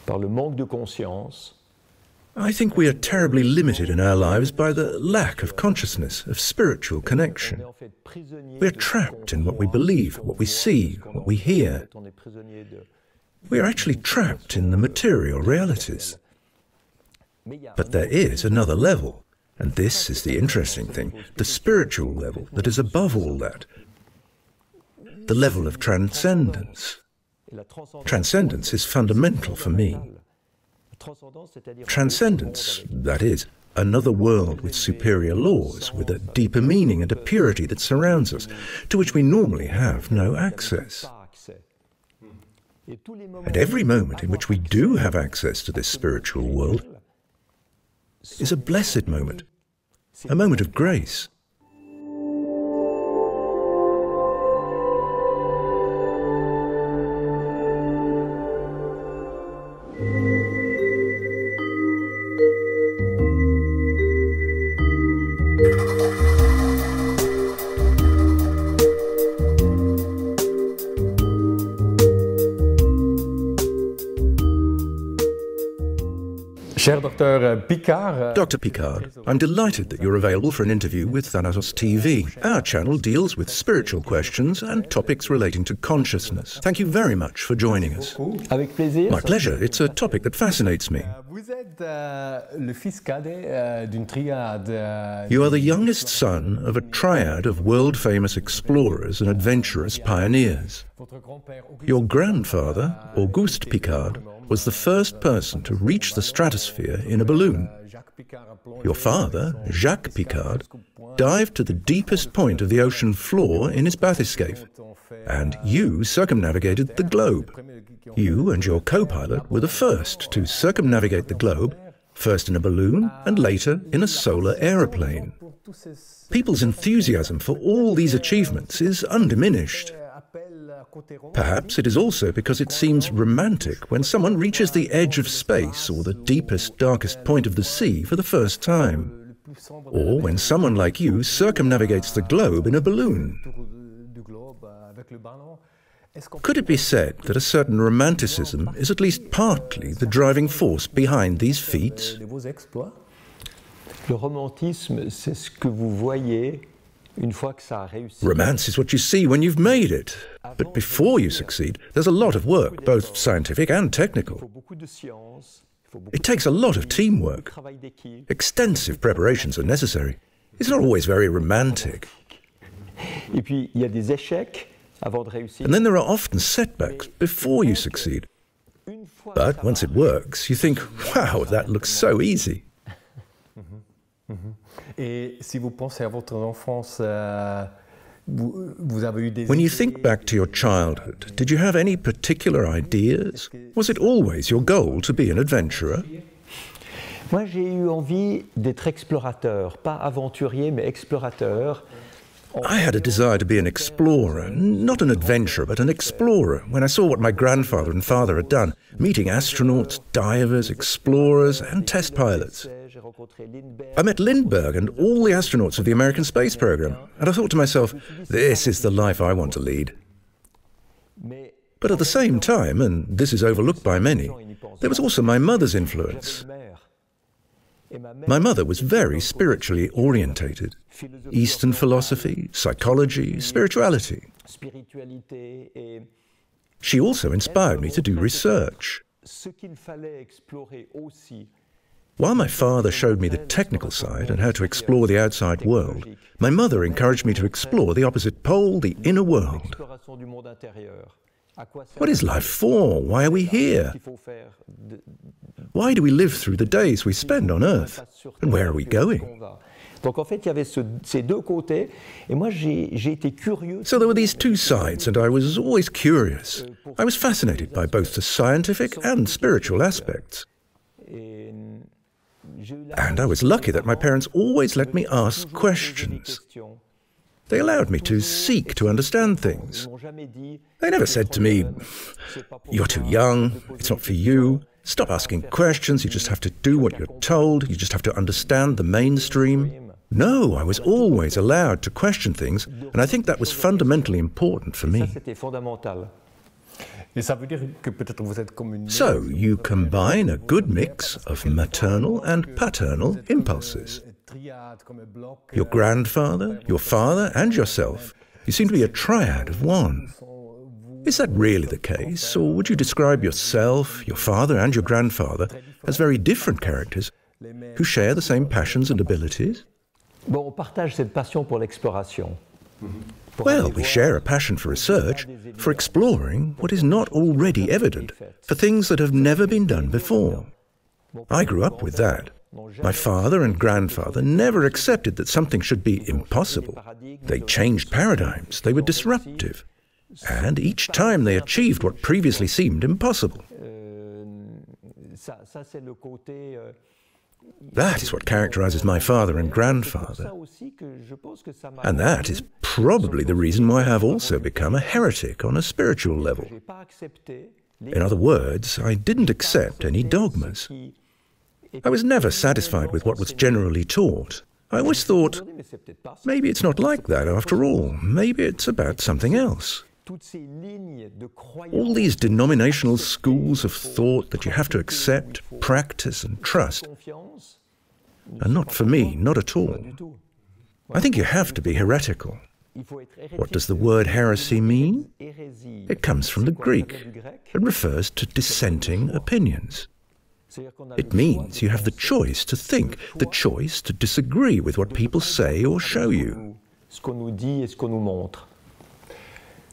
par le manque de conscience. I think we are terribly limited in our lives by the lack of consciousness, of spiritual connection. We are trapped in what we believe, what we see, what we hear. We are actually trapped in the material realities. But there is another level, and this is the interesting thing, the spiritual level that is above all that, the level of transcendence. Transcendence is fundamental for me. Transcendence, that is, another world with superior laws, with a deeper meaning and a purity that surrounds us, to which we normally have no access. And every moment in which we do have access to this spiritual world is a blessed moment, a moment of grace. Dr. Picard, I'm delighted that you're available for an interview with Thanatos TV. Our channel deals with spiritual questions and topics relating to consciousness. Thank you very much for joining us. Avec plaisir. My pleasure. It's a topic that fascinates me. Vous êtes le fils cadet d'une triade. You are the youngest son of a triad of world-famous explorers and adventurous pioneers. Your grandfather, Auguste Piccard, was the first person to reach the stratosphere in a balloon. Your father, Jacques Piccard, dived to the deepest point of the ocean floor in his bathyscaphe, and you circumnavigated the globe. You and your co-pilot were the first to circumnavigate the globe, first in a balloon and later in a solar aeroplane. People's enthusiasm for all these achievements is undiminished. Perhaps it is also because it seems romantic when someone reaches the edge of space or the deepest, darkest point of the sea for the first time, or when someone like you circumnavigates the globe in a balloon. Could it be said that a certain romanticism is at least partly the driving force behind these feats? Le romantisme, c'est ce que vous voyez. Romance is what you see when you've made it. But before you succeed, there's a lot of work, both scientific and technical. It takes a lot of teamwork. Extensive preparations are necessary. It's not always very romantic. And then there are often setbacks before you succeed. But once it works, you think, wow, that looks so easy. When you think back to your childhood, did you have any particular ideas? Was it always your goal to be an adventurer? Moi, j'ai eu envie d'être explorateur, pas aventurier, mais explorateur. I had a desire to be an explorer, not an adventurer, but an explorer, when I saw what my grandfather and father had done, meeting astronauts, divers, explorers, and test pilots. I met Lindbergh and all the astronauts of the American space program, and I thought to myself, this is the life I want to lead. But at the same time, and this is overlooked by many, there was also my mother's influence. My mother was very spiritually orientated. Eastern philosophy, psychology, spirituality. She also inspired me to do research. While my father showed me the technical side and how to explore the outside world, my mother encouraged me to explore the opposite pole, the inner world. What is life for? Why are we here? Why do we live through the days we spend on Earth? And where are we going? So there were these two sides, and I was always curious. I was fascinated by both the scientific and spiritual aspects. And I was lucky that my parents always let me ask questions. They allowed me to seek to understand things. They never said to me, "You're too young, it's not for you, stop asking questions, you just have to do what you're told, you just have to understand the mainstream." No, I was always allowed to question things, and I think that was fundamentally important for me. So you combine a good mix of maternal and paternal impulses. Your grandfather, your father, and yourself. You seem to be a triad of one. Is that really the case, or would you describe yourself, your father, and your grandfather as very different characters who share the same passions and abilities? Bon, on partage cette passion pour l'exploration. Well, we share a passion for research, for exploring what is not already evident, for things that have never been done before. I grew up with that. My father and grandfather never accepted that something should be impossible. They changed paradigms, they were disruptive. And each time they achieved what previously seemed impossible. That is what characterizes my father and grandfather. And that is probably the reason why I have also become a heretic on a spiritual level. In other words, I didn't accept any dogmas. I was never satisfied with what was generally taught. I always thought, maybe it's not like that after all. Maybe it's about something else. All these denominational schools of thought that you have to accept, practice, and trust are not for me, not at all. I think you have to be heretical. What does the word heresy mean? It comes from the Greek. It refers to dissenting opinions. It means you have the choice to think, the choice to disagree with what people say or show you.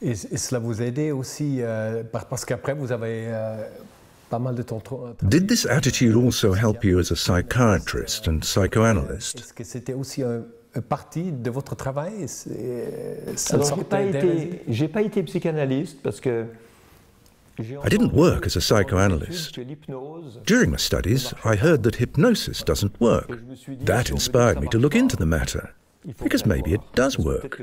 Et cela vous a aidé aussi parce qu'après vous avez pas mal de temps. Did this attitude also help you as a psychiatrist and psychoanalyst? Est-ce que c'était aussi une partie de votre travail? Alors, j'ai pas été psychanalyste parce que I didn't work as a psychoanalyst. During my studies, I heard that hypnosis doesn't work. That inspired me to look into the matter, because maybe it does work.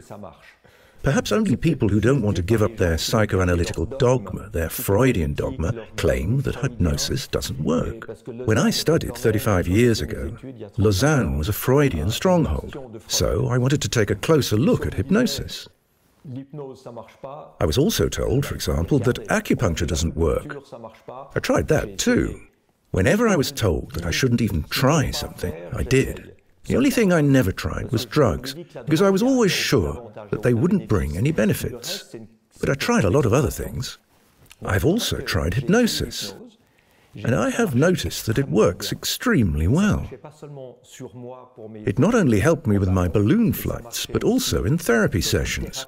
Perhaps only people who don't want to give up their psychoanalytical dogma, their Freudian dogma, claim that hypnosis doesn't work. When I studied 35 years ago, Lausanne was a Freudian stronghold, so I wanted to take a closer look at hypnosis. I was also told, for example, that acupuncture doesn't work. I tried that too. Whenever I was told that I shouldn't even try something, I did. The only thing I never tried was drugs, because I was always sure that they wouldn't bring any benefits. But I tried a lot of other things. I've also tried hypnosis, and I have noticed that it works extremely well. It not only helped me with my balloon flights, but also in therapy sessions.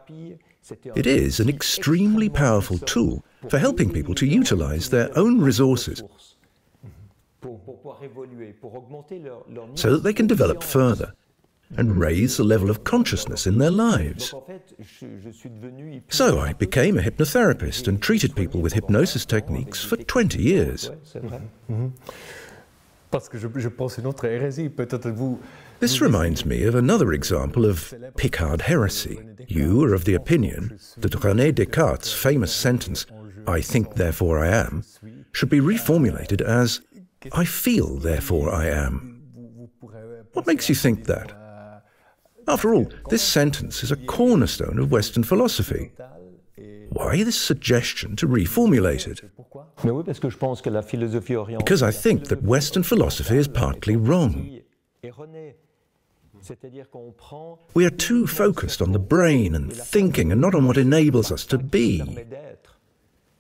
It is an extremely powerful tool for helping people to utilize their own resources so that they can develop further and raise the level of consciousness in their lives. So I became a hypnotherapist and treated people with hypnosis techniques for 20 years. This reminds me of another example of Picard heresy. You are of the opinion that René Descartes' famous sentence, "I think, therefore I am," should be reformulated as, "I feel, therefore I am." What makes you think that? After all, this sentence is a cornerstone of Western philosophy. Why this suggestion to reformulate it? Because I think that Western philosophy is partly wrong. We are too focused on the brain and thinking and not on what enables us to be.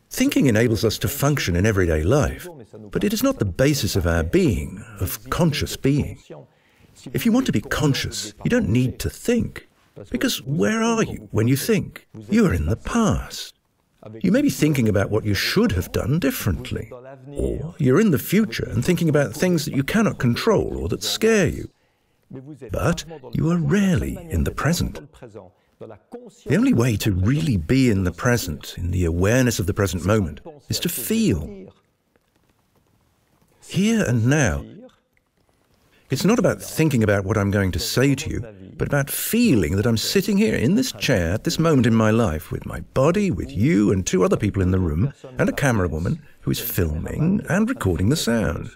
Thinking enables us to function in everyday life, but it is not the basis of our being, of conscious being. If you want to be conscious, you don't need to think. Because where are you when you think? You are in the past. You may be thinking about what you should have done differently. Or you're in the future and thinking about things that you cannot control or that scare you. But you are rarely in the present. The only way to really be in the present, in the awareness of the present moment, is to feel. Here and now. It's not about thinking about what I'm going to say to you, but about feeling that I'm sitting here in this chair at this moment in my life with my body, with you and two other people in the room, and a camera woman who is filming and recording the sound.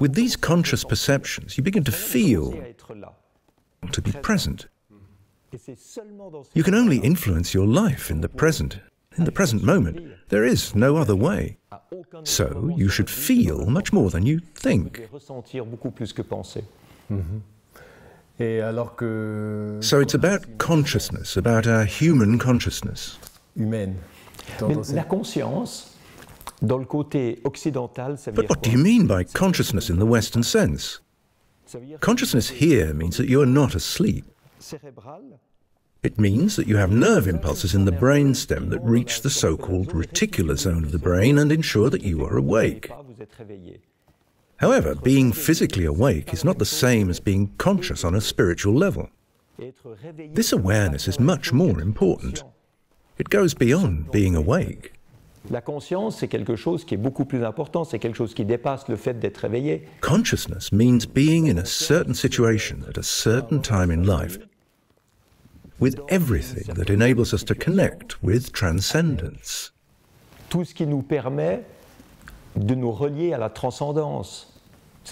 With these conscious perceptions, you begin to feel, to be present. You can only influence your life in the present, In the present moment, there is no other way. So you should feel much more than you think. So it's about consciousness, about our human consciousness. La conscience, dans le côté occidental, ça veut But dire what do you mean by consciousness in the Western sense? Consciousness here means that you are not asleep. cérébral. It means that you have nerve impulses in the brainstem that reach the so-called reticular zone of the brain and ensure that you are awake. Vous êtes réveillé. However, being physically awake is not the same as being conscious on a spiritual level. Être réveillé. This awareness is much more important. It goes beyond being awake. La conscience, c'est quelque chose qui est beaucoup plus important, c'est quelque chose qui dépasse le fait d'être réveillé. Consciousness means being in a certain situation at a certain time in life with everything that enables us to connect with transcendence. Tout ce qui nous permet de nous relier à la transcendance.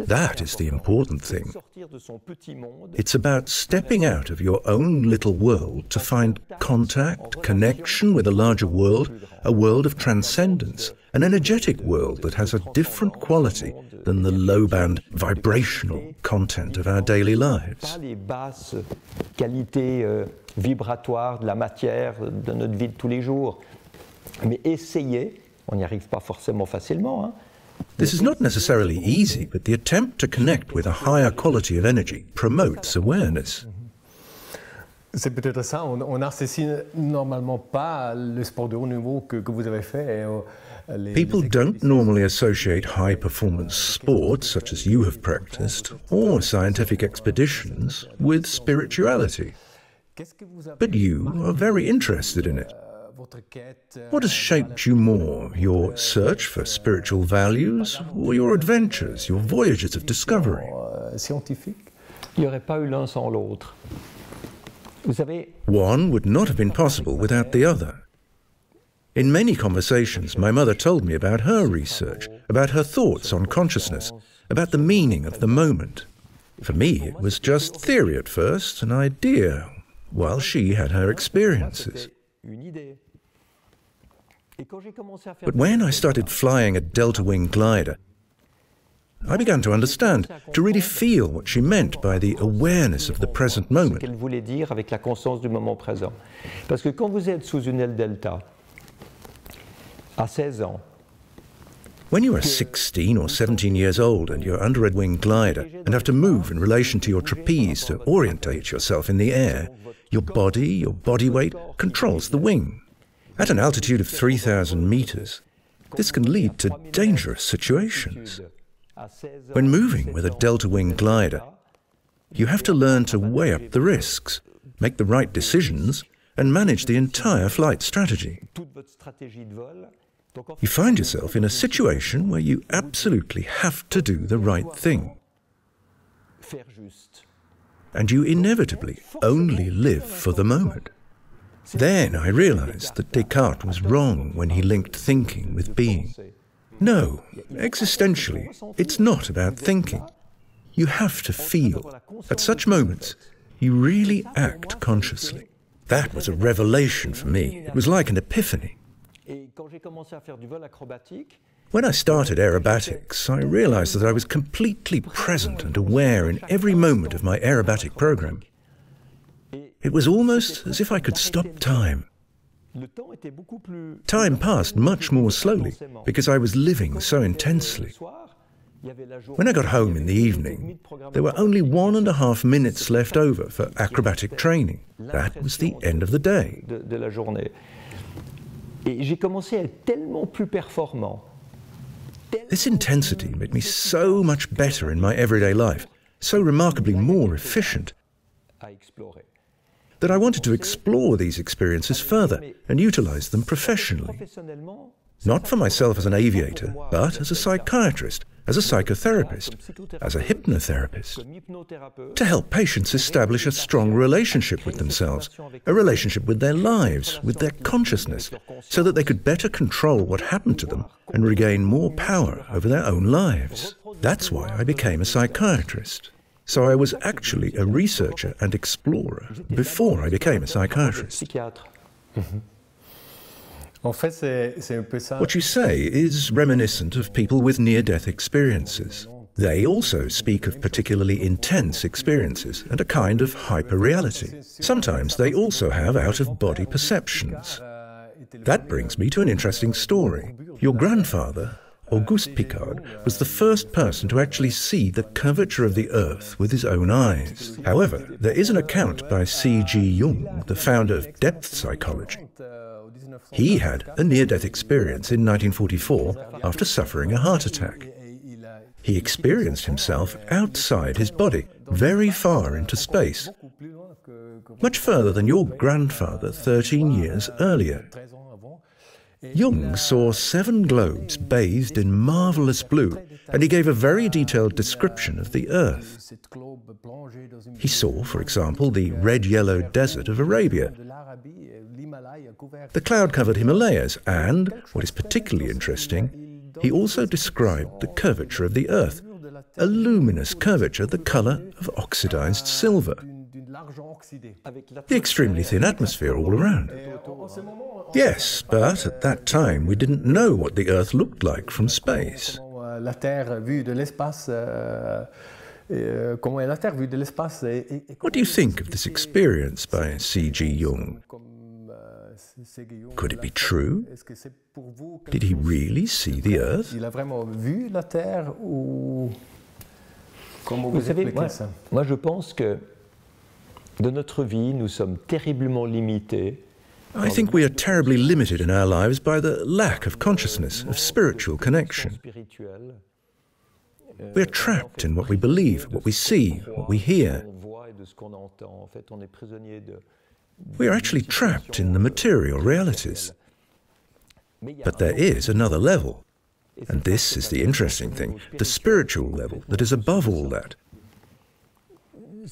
That is the important thing. Sortir de son petit monde. It's about stepping out of your own little world to find contact, connection with a larger world, a world of transcendence, an energetic world that has a different quality than the low-band vibrational content of our daily lives. Pas les basses qualités vibratoires de la matière de notre vie de tous les jours. Mais essayer, on n'y arrive pas forcément facilement, hein. This is not necessarily easy, but the attempt to connect with a higher quality of energy promotes awareness. C'est peut-être ça, on n'associe normalement pas le sport de haut niveau que vous avez fait. People don't normally associate high-performance sports, such as you have practiced, or scientific expeditions, with spirituality. But you are very interested in it. What has shaped you more, your search for spiritual values, or your adventures, your voyages of discovery? Scientifique. Il n'y aurait pas eu l'un sans l'autre. Vous savez, One would not have been possible without the other. In many conversations, my mother told me about her research, about her thoughts on consciousness, about the meaning of the moment. For me, it was just theory at first, an idea, while she had her experiences. une idée. Et quand j'ai commencé à faire But when I started flying a delta wing glider, I began to understand, to really feel what she meant by the awareness of the present ce moment. qu'elle voulait dire avec la conscience du moment présent. Parce que quand vous êtes sous une aile delta, à 16 ans, When you are 16 or 17 years old and you're under a wing glider and have to move in relation to your trapeze to orientate yourself in the air, your body weight controls the wing. At an altitude of 3,000 meters, this can lead to dangerous situations. à 16 ans, When moving with a delta wing glider, you have to learn to weigh up the risks, make the right decisions, and manage the entire flight strategy. toute votre stratégie de vol. Donc en fait, You find yourself in a situation where you absolutely have to do the right thing, faire juste. and you inevitably only live for the moment. Then I realized that Descartes was wrong when he linked thinking with being. No, existentially, it's not about thinking. You have to feel. At such moments, you really act consciously. That was a revelation for me. It was like an epiphany. Et quand j'ai commencé à faire du vol acrobatique, When I started aerobatics, I realized that I was completely present and aware in every moment of my aerobatic program. It was almost as if I could stop time. le temps était beaucoup plus. Time passed much more slowly because I was living so intensely. Le soir, il y avait la journée. When I got home in the evening, there were only 1.5 minutes left over for acrobatic training. That was the end of the day. de la journée. Et j'ai commencé à être tellement plus performant. This intensity made me so much better in my everyday life, so remarkably more efficient, À explorer. that I wanted to explore these experiences further and utilize them professionally. Professionnellement, Not for myself as an aviator, but as a psychiatrist, as a psychotherapist, as a hypnotherapist, comme hypnothérapeute, to help patients establish a strong relationship with themselves, a relationship with their lives, with their consciousness, so that they could better control what happened to them and regain more power over their own lives. That's why I became a psychiatrist. So I was actually a researcher and explorer before I became a psychiatrist. psychiatre. What you say is reminiscent of people with near-death experiences. They also speak of particularly intense experiences and a kind of hyper-reality. Sometimes they also have out-of-body perceptions. That brings me to an interesting story. Your grandfather, Auguste Piccard, was the first person to actually see the curvature of the Earth with his own eyes. However, there is an account by C.G. Jung, the founder of depth psychology. He had a near-death experience in 1944 after suffering a heart attack. He experienced himself outside his body, very far into space, much further than your grandfather 13 years earlier. Jung saw 7 globes bathed in marvelous blue, and he gave a very detailed description of the Earth. He saw, for example, the red-yellow desert of Arabia, the cloud-covered Himalayas, and, what is particularly interesting, he also described the curvature of the Earth, a luminous curvature the colour of oxidized silver. The extremely thin atmosphere all around. Yes, but at that time we didn't know what the Earth looked like from space. What do you think of this experience by C.G. Jung? Could it be true? Did he really see the Earth? Vous savez, moi je pense que de notre vie, nous sommes terriblement limités. I think we are terribly limited in our lives by the lack of consciousness, of spiritual connection. We are trapped in what we believe, what we see, what we hear. We are actually trapped in the material realities. But there is another level, and this is the interesting thing, the spiritual level that is above all that,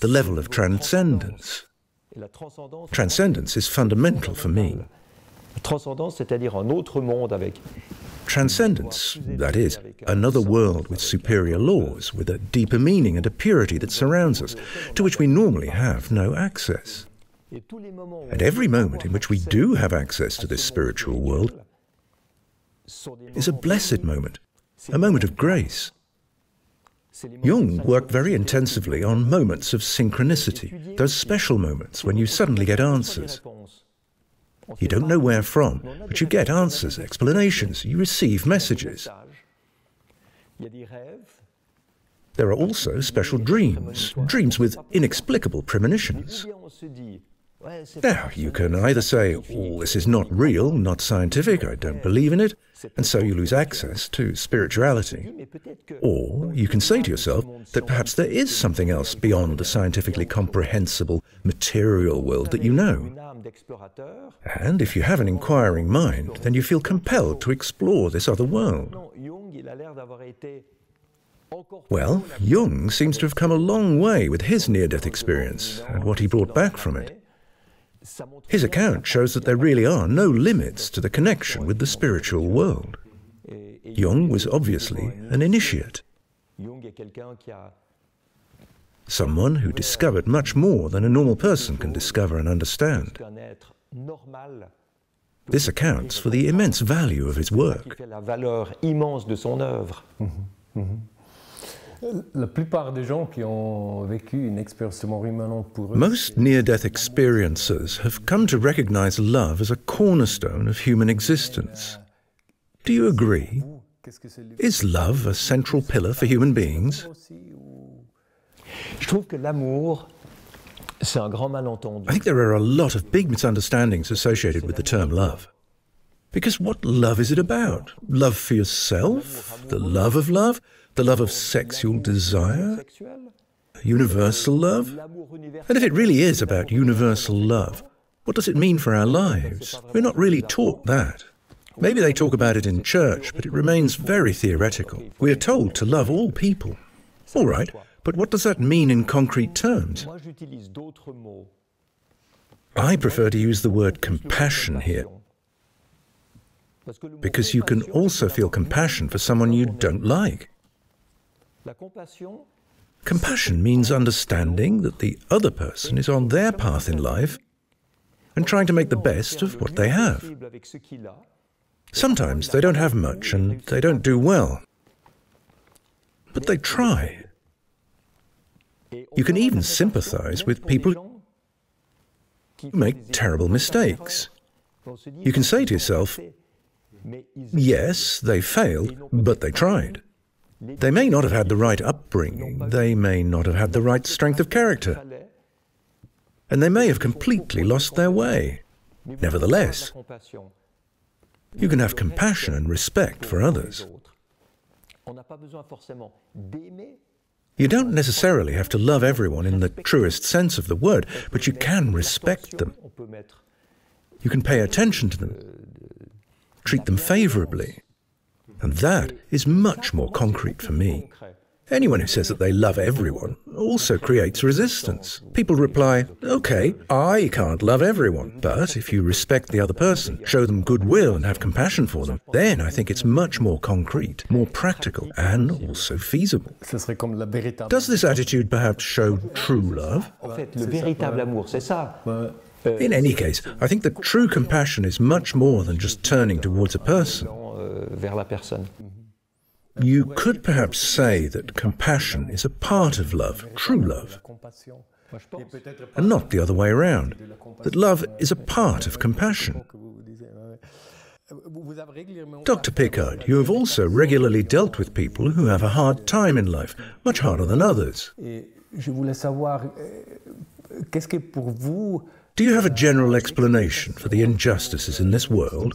the level of transcendence. Transcendence is fundamental for me. Transcendence, c'est-à-dire un autre monde avec. Transcendence, that is, another world with superior laws, with a deeper meaning and a purity that surrounds us, to which we normally have no access. And every moment in which we do have access to this spiritual world is a blessed moment, a moment of grace. Jung worked very intensively on moments of synchronicity, those special moments when you suddenly get answers. You don't know where from, but you get answers, explanations, you receive messages. There are also special dreams, dreams with inexplicable premonitions. Now, you can either say, oh, this is not real, not scientific, I don't believe in it, and so you lose access to spirituality. Or you can say to yourself that perhaps there is something else beyond the scientifically comprehensible material world that you know. And if you have an inquiring mind, then you feel compelled to explore this other world. Well, Jung seems to have come a long way with his near-death experience and what he brought back from it. His account shows that there really are no limits to the connection with the spiritual world. Jung was obviously an initiate, someone who discovered much more than a normal person can discover and understand. This accounts for the immense value of his work. Most near-death experiencers have come to recognize love as a cornerstone of human existence. Do you agree? Is love a central pillar for human beings? I think there are a lot of big misunderstandings associated with the term love. Because what love is it about? Love for yourself? The love of love? The love of sexual desire? Universal love? And if it really is about universal love, what does it mean for our lives? We're not really taught that. Maybe they talk about it in church, but it remains very theoretical. We are told to love all people. All right, but what does that mean in concrete terms? I prefer to use the word compassion here, because you can also feel compassion for someone you don't like. Compassion means understanding that the other person is on their path in life and trying to make the best of what they have. Sometimes they don't have much and they don't do well. But they try. You can even sympathize with people who make terrible mistakes. You can say to yourself, yes, they failed, but they tried. They may not have had the right upbringing, they may not have had the right strength of character, and they may have completely lost their way. Nevertheless, you can have compassion and respect for others. You don't necessarily have to love everyone in the truest sense of the word, but you can respect them. You can pay attention to them, treat them favorably. And that is much more concrete for me. Anyone who says that they love everyone also creates resistance. People reply, okay, I can't love everyone, but if you respect the other person, show them goodwill and have compassion for them, then I think it's much more concrete, more practical, and also feasible. Does this attitude perhaps show true love? In any case, I think that true compassion is much more than just turning towards a person. You could perhaps say that compassion is a part of love, true love, and not the other way around, that love is a part of compassion. Dr. Pickard, you have also regularly dealt with people who have a hard time in life, much harder than others. Do you have a general explanation for the injustices in this world?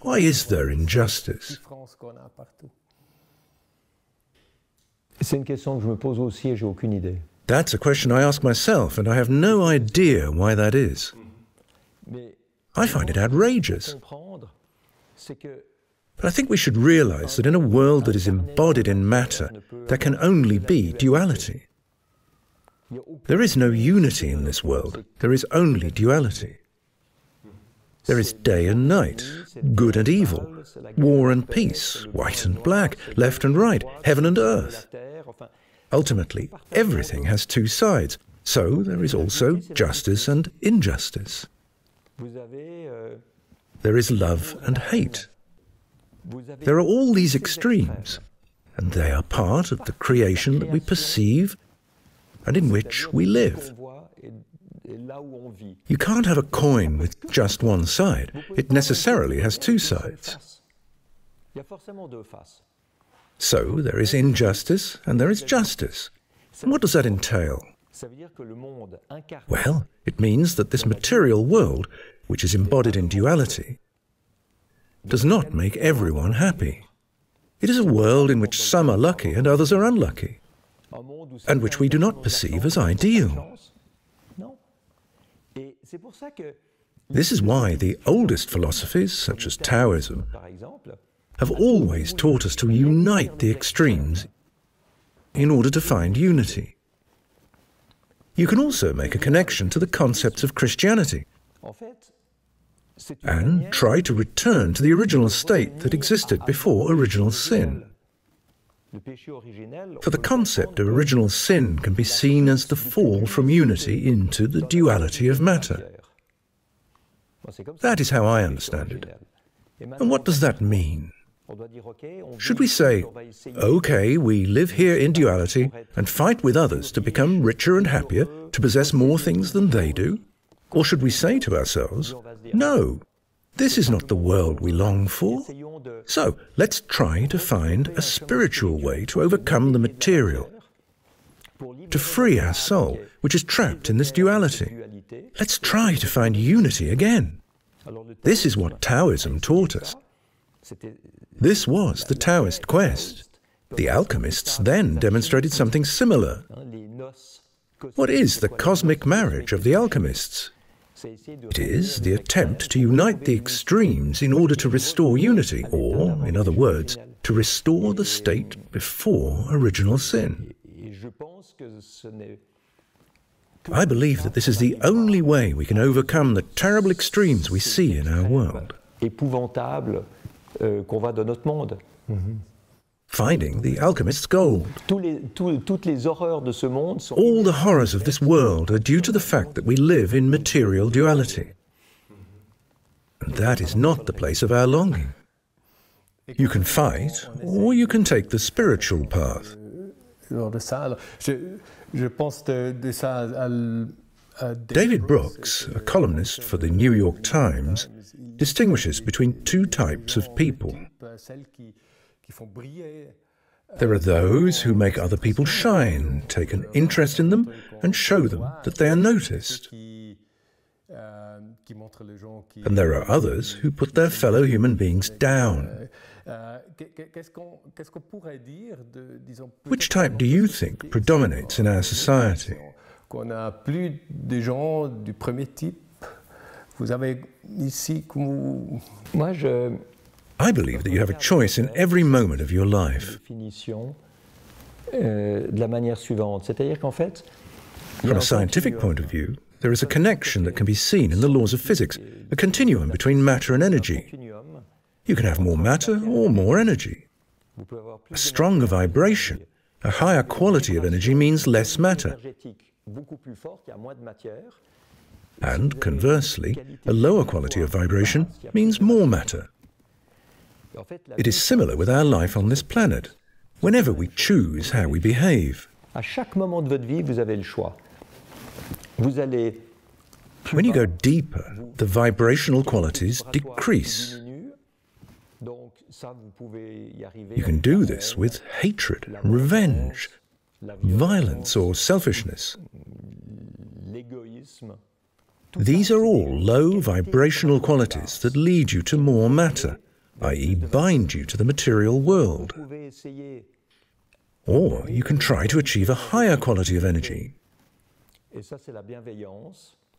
Why is there injustice? That's a question I ask myself, and I have no idea why that is. I find it outrageous. But I think we should realize that in a world that is embodied in matter, there can only be duality. There is no unity in this world. There is only duality. There is day and night, good and evil, war and peace, white and black, left and right, heaven and earth. Ultimately, everything has two sides, so there is also justice and injustice. There is love and hate. There are all these extremes, and they are part of the creation that we perceive and in which we live. You can't have a coin with just one side. It necessarily has two sides. So there is injustice and there is justice. And what does that entail? Well, it means that this material world, which is embodied in duality, does not make everyone happy. It is a world in which some are lucky and others are unlucky, and which we do not perceive as ideal. This is why the oldest philosophies, such as Taoism, have always taught us to unite the extremes in order to find unity. You can also make a connection to the concepts of Christianity and try to return to the original state that existed before original sin. For the concept of original sin can be seen as the fall from unity into the duality of matter. That is how I understand it. And what does that mean? Should we say, okay, we live here in duality and fight with others to become richer and happier, to possess more things than they do? Or should we say to ourselves, no, this is not the world we long for. So let's try to find a spiritual way to overcome the material, to free our soul, which is trapped in this duality. Let's try to find unity again. This is what Taoism taught us. This was the Taoist quest. The alchemists then demonstrated something similar. What is the cosmic marriage of the alchemists? It is the attempt to unite the extremes in order to restore unity, or, in other words, to restore the state before original sin. I believe that this is the only way we can overcome the terrible extremes we see in our world. Finding the alchemist's gold. All the horrors of this world are due to the fact that we live in material duality. And that is not the place of our longing. You can fight, or you can take the spiritual path. David Brooks, a columnist for the New York Times, distinguishes between two types of people. There are those who make other people shine, take an interest in them, and show them that they are noticed. And there are others who put their fellow human beings down. Which type do you think predominates in our society? I believe that you have a choice in every moment of your life. From a scientific point of view, there is a connection that can be seen in the laws of physics, a continuum between matter and energy. You can have more matter or more energy. A stronger vibration, a higher quality of energy means less matter. And conversely, a lower quality of vibration means more matter. It is similar with our life on this planet, whenever we choose how we behave. When you go deeper, the vibrational qualities decrease. You can do this with hatred, revenge, violence, or selfishness. These are all low vibrational qualities that lead you to more matter, i.e., bind you to the material world. Or you can try to achieve a higher quality of energy.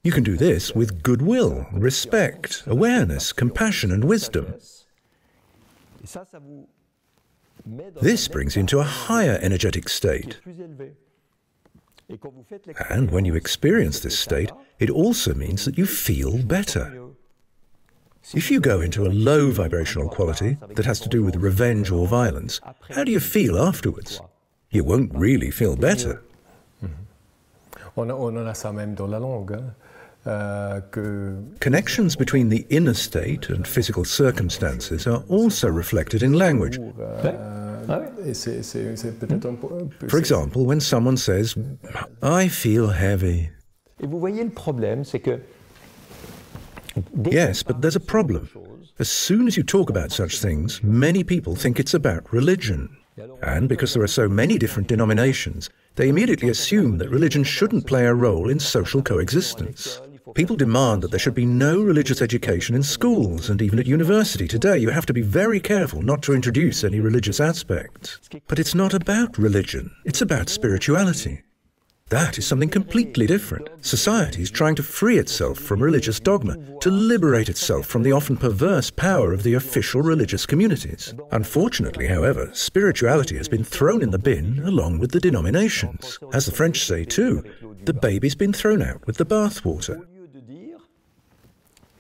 You can do this with goodwill, respect, awareness, compassion, and wisdom. This brings you into a higher energetic state. And when you experience this state, it also means that you feel better. If you go into a low vibrational quality that has to do with revenge or violence, how do you feel afterwards? You won't really feel better. Connections between the inner state and physical circumstances are also reflected in language. For example, when someone says, "I feel heavy." Yes, but there's a problem. As soon as you talk about such things, many people think it's about religion. And because there are so many different denominations, they immediately assume that religion shouldn't play a role in social coexistence. People demand that there should be no religious education in schools, and even at university today you have to be very careful not to introduce any religious aspects. But it's not about religion, it's about spirituality. That is something completely different. Society is trying to free itself from religious dogma, to liberate itself from the often perverse power of the official religious communities. Unfortunately, however, spirituality has been thrown in the bin along with the denominations. As the French say too, the baby's been thrown out with the bathwater.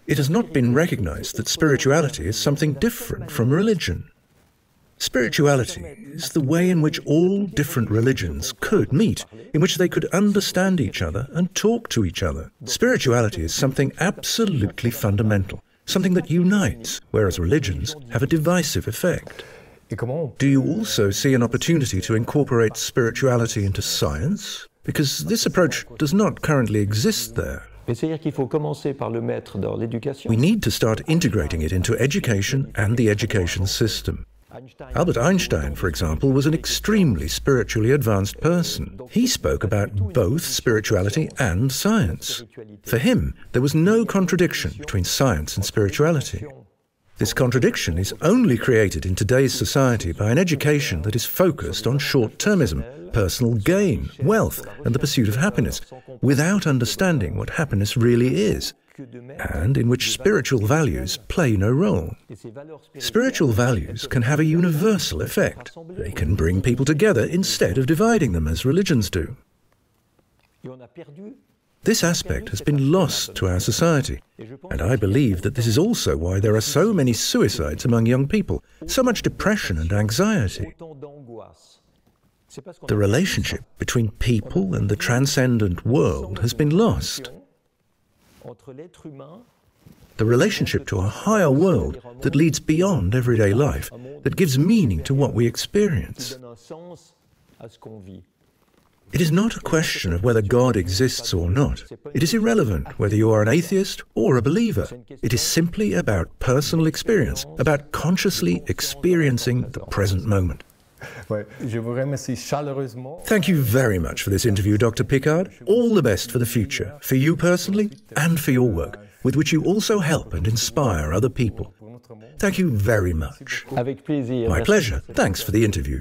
It has not been recognized that spirituality is something different from religion. Spirituality is the way in which all different religions could meet, in which they could understand each other and talk to each other. Spirituality is something absolutely fundamental, something that unites, whereas religions have a divisive effect. Do you also see an opportunity to incorporate spirituality into science? Because this approach does not currently exist there. We need to start integrating it into education and the education system. Albert Einstein, for example, was an extremely spiritually advanced person. He spoke about both spirituality and science. For him, there was no contradiction between science and spirituality. This contradiction is only created in today's society by an education that is focused on short-termism, personal gain, wealth, and the pursuit of happiness, without understanding what happiness really is, and in which spiritual values play no role. Spiritual values can have a universal effect. They can bring people together instead of dividing them as religions do. This aspect has been lost to our society, and I believe that this is also why there are so many suicides among young people, so much depression and anxiety. The relationship between people and the the relationship to a higher world that leads beyond everyday life, that gives meaning to what we experience. It is not a question of whether God exists or not. It is irrelevant whether you are an atheist or a believer. It is simply about personal experience, about consciously experiencing the present moment. Thank you very much for this interview, Dr. Pickard. All the best for the future, for you personally and for your work, with which you also help and inspire other people. Thank you very much. Avec plaisir. My pleasure. Thanks for the interview.